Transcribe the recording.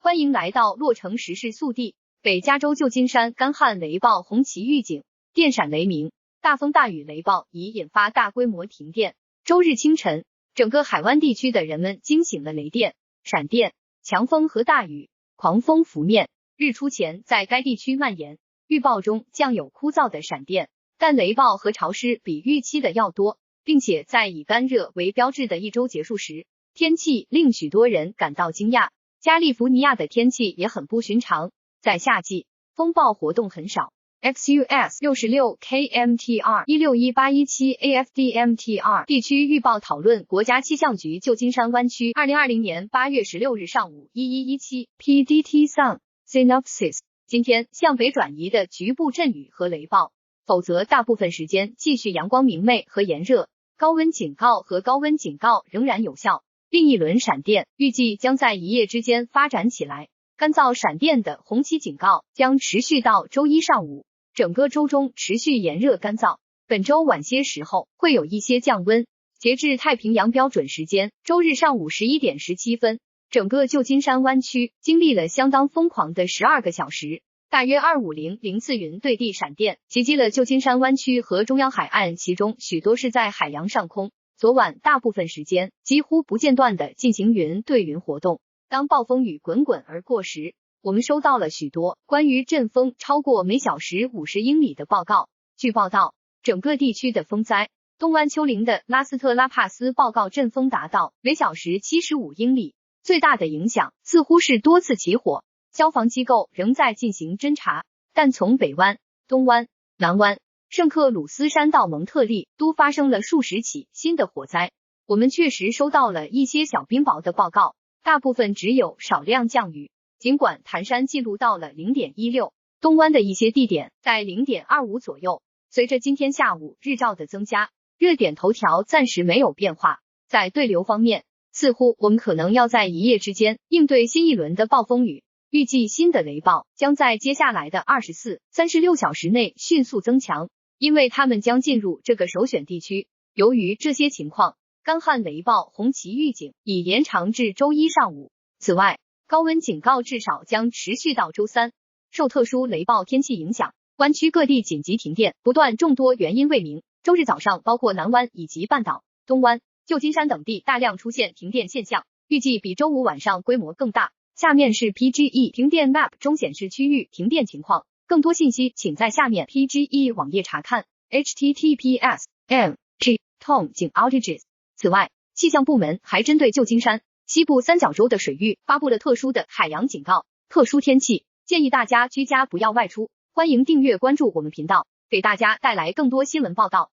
欢迎来到洛城时事速递。北加州旧金山干旱雷暴红旗预警，电闪雷鸣，大风大雨雷暴已引发大规模停电。周日清晨，整个海湾地区的人们惊醒了雷电、闪电、强风和大雨，狂风拂面，日出前在该地区蔓延。预报中将有枯燥的闪电，但雷暴和潮湿比预期的要多，并且在以干热为标志的一周结束时，天气令许多人感到惊讶。加利福尼亚的天气也很不寻常，在夏季，风暴活动很少。XUS 66 KMTR 161817 AFDMTR 地区预报讨论国家气象局旧金山湾区2020年8月16日上午1117 PDT Sun Synopsis 今天向北转移的局部阵雨和雷暴，否则大部分时间继续阳光明媚和炎热，高温警告和高温警告仍然有效。另一轮闪电预计将在一夜之间发展起来，干燥闪电的红旗警告将持续到周一上午，整个周中持续炎热干燥。本周晚些时候会有一些降温。截至太平洋标准时间周日上午11点17分，整个旧金山湾区经历了相当疯狂的12个小时，大约2500次云对地闪电袭击了旧金山湾区和中央海岸，其中许多是在海洋上空。昨晚大部分时间几乎不间断地进行云对云活动。当暴风雨滚滚而过时，我们收到了许多关于阵风超过每小时50英里的报告。据报道，整个地区的风灾，东湾丘陵的拉斯特拉帕斯报告阵风达到每小时75英里，最大的影响似乎是多次起火。消防机构仍在进行侦查，但从北湾、东湾、南湾、圣克鲁斯山到蒙特利都发生了数十起新的火灾。我们确实收到了一些小冰雹的报告，大部分只有少量降雨。尽管潭山记录到了 0.16， 东湾的一些地点在 0.25 左右。随着今天下午日照的增加，热点头条暂时没有变化。在对流方面，似乎我们可能要在一夜之间应对新一轮的暴风雨。预计新的雷暴将在接下来的24-36小时内迅速增强，因为它们将进入这个首选地区。由于这些情况，干旱雷暴红旗预警已延长至周一上午。此外，高温警告至少将持续到周三。受特殊雷暴天气影响，湾区各地紧急停电不断，众多原因未明。周日早上，包括南湾以及半岛、东湾、旧金山等地大量出现停电现象，预计比周五晚上规模更大。下面是 PGE 停电 Map 中显示区域停电情况，更多信息请在下面 PGE 网页查看 https://m/g/tom/outages。此外，气象部门还针对旧金山西部三角洲的水域发布了特殊的海洋警告，特殊天气，建议大家居家不要外出。欢迎订阅关注我们频道，给大家带来更多新闻报道。